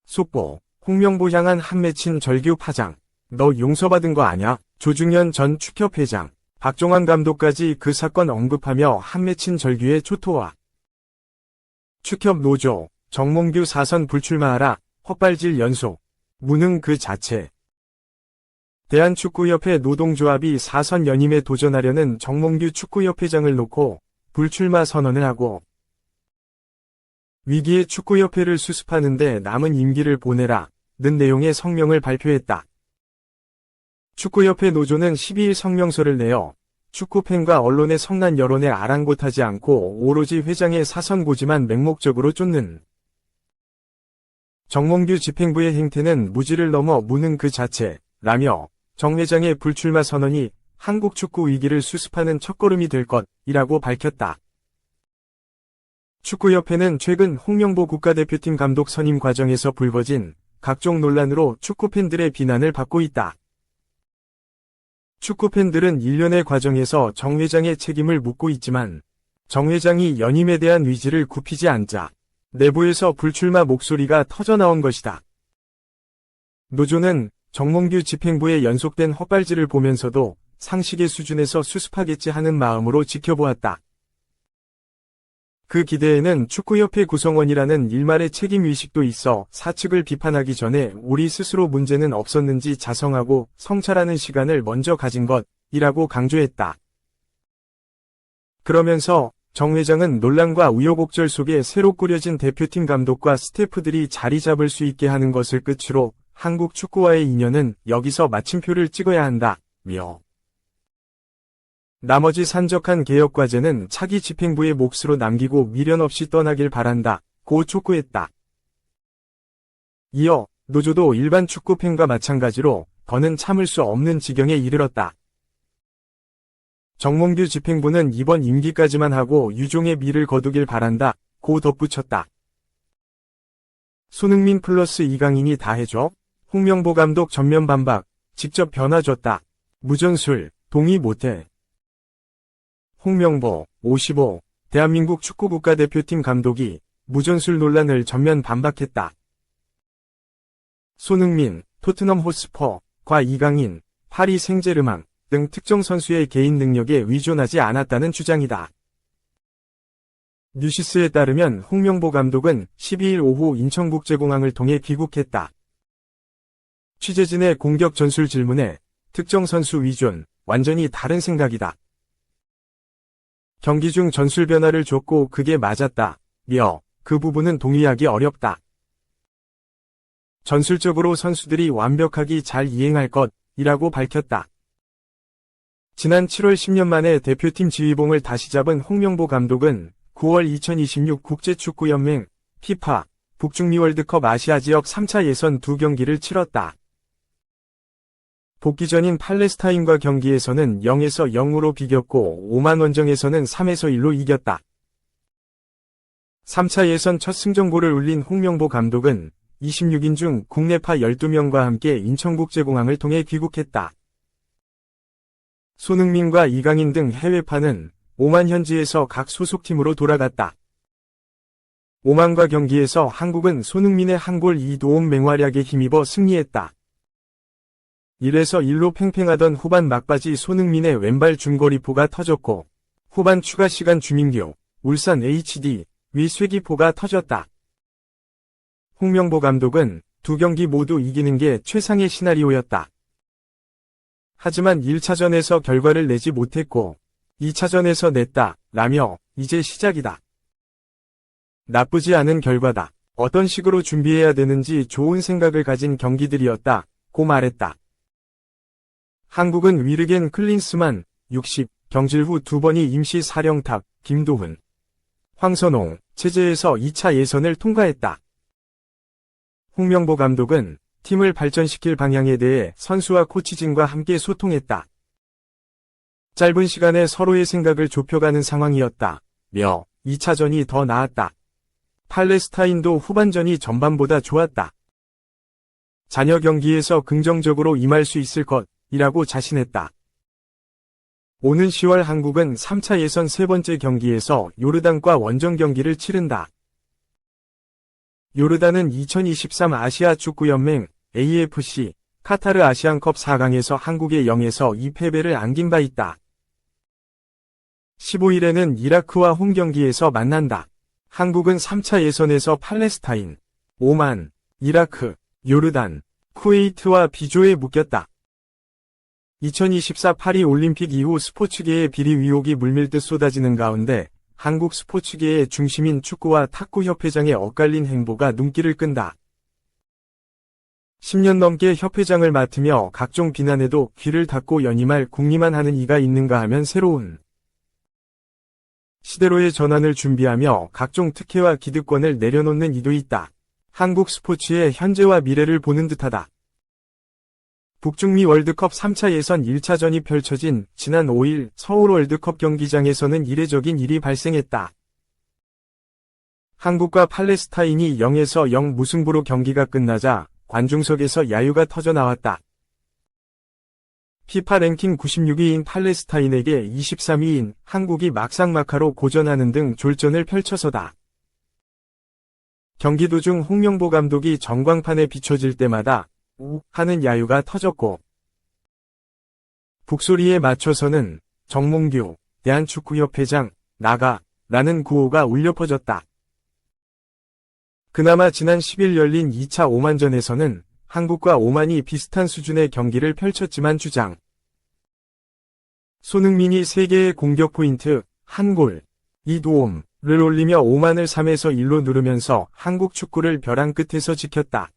속보, 홍명보 향한 한맺힌 절규 파장. 너 용서받은 거 아냐? 조중현 전 축협회장, 박종환 감독까지 그 사건 언급하며 한맺힌 절규에 초토화. 축협 노조, 정몽규 4선 불출마하라, 헛발질 연속. 무능 그 자체. 대한축구협회 노동조합이 4선 연임에 도전하려는 정몽규 축구협회장을 놓고 불출마 선언을 하고 위기의 축구협회를 수습하는데 남은 임기를 보내라 는 내용의 성명을 발표했다. 축구협회 노조는 12일 성명서를 내어 축구팬과 언론의 성난 여론에 아랑곳하지 않고 오로지 회장의 사선 고지만 맹목적으로 쫓는 정몽규 집행부의 행태는 무지를 넘어 무능 그 자체라며 정 회장의 불출마 선언이 한국 축구 위기를 수습하는 첫걸음이 될 것이라고 밝혔다. 축구협회는 최근 홍명보 국가대표팀 감독 선임 과정에서 불거진 각종 논란으로 축구팬들의 비난을 받고 있다. 축구팬들은 일련의 과정에서 정 회장의 책임을 묻고 있지만 정 회장이 연임에 대한 의지를 굽히지 않자 내부에서 불출마 목소리가 터져나온 것이다. 노조는 정몽규 집행부의 연속된 헛발질을 보면서도 상식의 수준에서 수습하겠지 하는 마음으로 지켜보았다. 그 기대에는 축구협회 구성원이라는 일말의 책임의식도 있어 사측을 비판하기 전에 우리 스스로 문제는 없었는지 자성하고 성찰하는 시간을 먼저 가진 것이라고 강조했다. 그러면서 정 회장은 논란과 우여곡절 속에 새로 꾸려진 대표팀 감독과 스태프들이 자리 잡을 수 있게 하는 것을 끝으로 한국 축구와의 인연은 여기서 마침표를 찍어야 한다며 나머지 산적한 개혁과제는 차기 집행부의 몫으로 남기고 미련 없이 떠나길 바란다고 촉구했다. 이어 노조도 일반 축구팬과 마찬가지로 더는 참을 수 없는 지경에 이르렀다. 정몽규 집행부는 이번 임기까지만 하고 유종의 미를 거두길 바란다고 덧붙였다. 손흥민 플러스 이강인이 다 해줘? 홍명보 감독 전면 반박, 직접 변화 줬다. 무전술, 동의 못해. 홍명보, 55, 대한민국 축구국가대표팀 감독이 무전술 논란을 전면 반박했다. 손흥민, 토트넘 호스퍼과 이강인, 파리 생제르맹 등 특정 선수의 개인 능력에 의존하지 않았다는 주장이다. 뉴시스에 따르면 홍명보 감독은 12일 오후 인천국제공항을 통해 귀국했다. 취재진의 공격 전술 질문에 특정 선수 의존, 완전히 다른 생각이다. 경기 중 전술 변화를 줬고 그게 맞았다. 그 부분은 동의하기 어렵다. 전술적으로 선수들이 완벽하게 잘 이행할 것이라고 밝혔다. 지난 7월 10년 만에 대표팀 지휘봉을 다시 잡은 홍명보 감독은 9월 2026 국제축구연맹 피파 북중미 월드컵 아시아 지역 3차 예선 2경기를 치렀다. 복귀 전인 팔레스타인과 경기에서는 0에서 0으로 비겼고 오만 원정에서는 3에서 1로 이겼다. 3차 예선 첫 승정보를 울린 홍명보 감독은 26인 중 국내파 12명과 함께 인천국제공항을 통해 귀국했다. 손흥민과 이강인 등 해외파는 오만 현지에서 각 소속팀으로 돌아갔다. 오만과 경기에서 한국은 손흥민의 한 골 2도움 맹활약에 힘입어 승리했다. 1에서 1로 팽팽하던 후반 막바지 손흥민의 왼발 중거리포가 터졌고 후반 추가 시간 주민규, 울산 HD, 위 쐐기포가 터졌다. 홍명보 감독은 두 경기 모두 이기는 게 최상의 시나리오였다. 하지만 1차전에서 결과를 내지 못했고 2차전에서 냈다 라며 이제 시작이다. 나쁘지 않은 결과다. 어떤 식으로 준비해야 되는지 좋은 생각을 가진 경기들이었다고 말했다. 한국은 위르겐 클린스만 60, 경질 후 2번이 임시 사령탑, 김도훈, 황선홍, 체제에서 2차 예선을 통과했다. 홍명보 감독은 팀을 발전시킬 방향에 대해 선수와 코치진과 함께 소통했다. 짧은 시간에 서로의 생각을 좁혀가는 상황이었다며 2차전이 더 나았다. 팔레스타인도 후반전이 전반보다 좋았다. 잔여 경기에서 긍정적으로 임할 수 있을 것이라고 자신했다. 오는 10월 한국은 3차 예선 세 번째 경기에서 요르단과 원정 경기를 치른다. 요르단은 2023 아시아 축구연맹 AFC 카타르 아시안컵 4강에서 한국의 0에서 2패배를 안긴 바 있다. 15일에는 이라크와 홈 경기에서 만난다. 한국은 3차 예선에서 팔레스타인, 오만, 이라크, 요르단, 쿠웨이트와 비조에 묶였다. 2024 파리 올림픽 이후 스포츠계의 비리 의혹이 물밀듯 쏟아지는 가운데 한국 스포츠계의 중심인 축구와 탁구협회장의 엇갈린 행보가 눈길을 끈다. 10년 넘게 협회장을 맡으며 각종 비난에도 귀를 닫고 연임할 궁리만 하는 이가 있는가 하면 새로운 시대로의 전환을 준비하며 각종 특혜와 기득권을 내려놓는 이도 있다. 한국 스포츠의 현재와 미래를 보는 듯하다. 북중미 월드컵 3차 예선 1차전이 펼쳐진 지난 5일 서울 월드컵 경기장에서는 이례적인 일이 발생했다. 한국과 팔레스타인이 0에서 0 무승부로 경기가 끝나자 관중석에서 야유가 터져나왔다. 피파 랭킹 96위인 팔레스타인에게 23위인 한국이 막상막하로 고전하는 등 졸전을 펼쳐서다. 경기 도중 홍명보 감독이 전광판에 비춰질 때마다 우 하는 야유가 터졌고 북소리에 맞춰서는 정몽규 대한축구협회장 나가 라는 구호가 울려 퍼졌다. 그나마 지난 10일 열린 2차 오만전에서는 한국과 오만이 비슷한 수준의 경기를 펼쳤지만 주장 손흥민이 3개의 공격 포인트, 1골, 2도움을 올리며 오만을 3에서 1로 누르면서 한국 축구를 벼랑 끝에서 지켰다.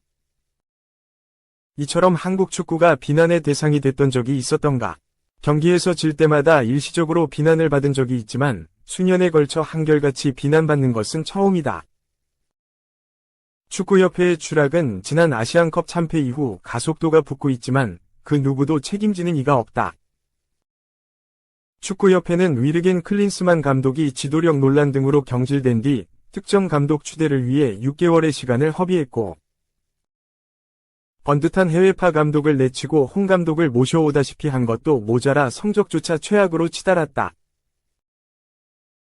이처럼 한국 축구가 비난의 대상이 됐던 적이 있었던가? 경기에서 질 때마다 일시적으로 비난을 받은 적이 있지만 수년에 걸쳐 한결같이 비난받는 것은 처음이다. 축구협회의 추락은 지난 아시안컵 참패 이후 가속도가 붙고 있지만 그 누구도 책임지는 이가 없다. 축구협회는 위르겐 클린스만 감독이 지도력 논란 등으로 경질된 뒤 특정 감독 추대를 위해 6개월의 시간을 허비했고 번듯한 해외파 감독을 내치고 홍 감독을 모셔오다시피 한 것도 모자라 성적조차 최악으로 치달았다.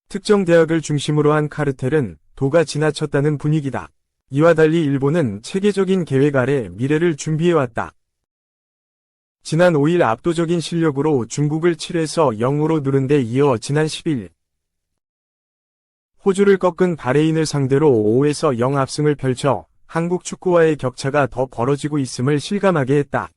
특정 대학을 중심으로 한 카르텔은 도가 지나쳤다는 분위기다. 이와 달리 일본은 체계적인 계획 아래 미래를 준비해왔다. 지난 5일 압도적인 실력으로 중국을 7에서 0으로 누른 데 이어 지난 10일 호주를 꺾은 바레인을 상대로 5에서 0 압승을 펼쳐 한국 축구와의 격차가 더 벌어지고 있음을 실감하게 했다.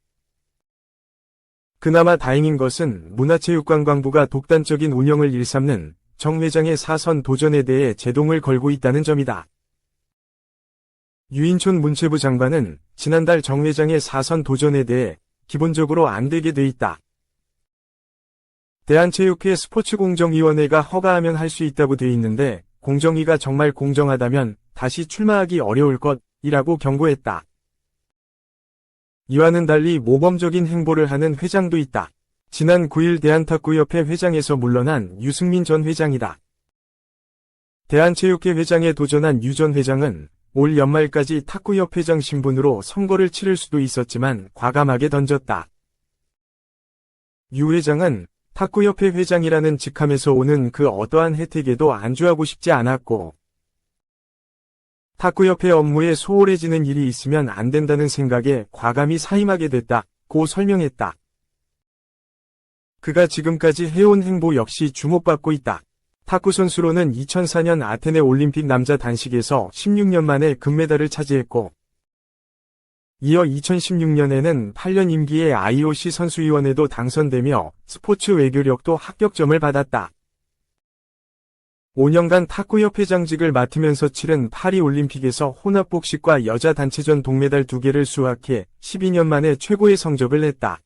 그나마 다행인 것은 문화체육관광부가 독단적인 운영을 일삼는 정 회장의 사선 도전에 대해 제동을 걸고 있다는 점이다. 유인촌 문체부 장관은 지난달 정 회장의 사선 도전에 대해 기본적으로 안 되게 돼 있다. 대한체육회 스포츠공정위원회가 허가하면 할 수 있다고 돼 있는데 공정위가 정말 공정하다면 다시 출마하기 어려울 것이라고 경고했다. 이와는 달리 모범적인 행보를 하는 회장도 있다. 지난 9일 대한탁구협회 회장에서 물러난 유승민 전 회장이다. 대한체육회 회장에 도전한 유 전 회장은 올 연말까지 탁구협회장 신분으로 선거를 치를 수도 있었지만 과감하게 던졌다. 유 회장은 탁구협회 회장이라는 직함에서 오는 그 어떠한 혜택에도 안주하고 싶지 않았고 탁구협회 업무에 소홀해지는 일이 있으면 안 된다는 생각에 과감히 사임하게 됐다고 설명했다. 그가 지금까지 해온 행보 역시 주목받고 있다. 탁구 선수로는 2004년 아테네 올림픽 남자 단식에서 16년 만에 금메달을 차지했고 이어 2016년에는 8년 임기의 IOC 선수위원회도 당선되며 스포츠 외교력도 합격점을 받았다. 5년간 탁구협회장직을 맡으면서 치른 파리 올림픽에서 혼합복식과 여자 단체전 동메달 2개를 수확해 12년 만에 최고의 성적을 냈다.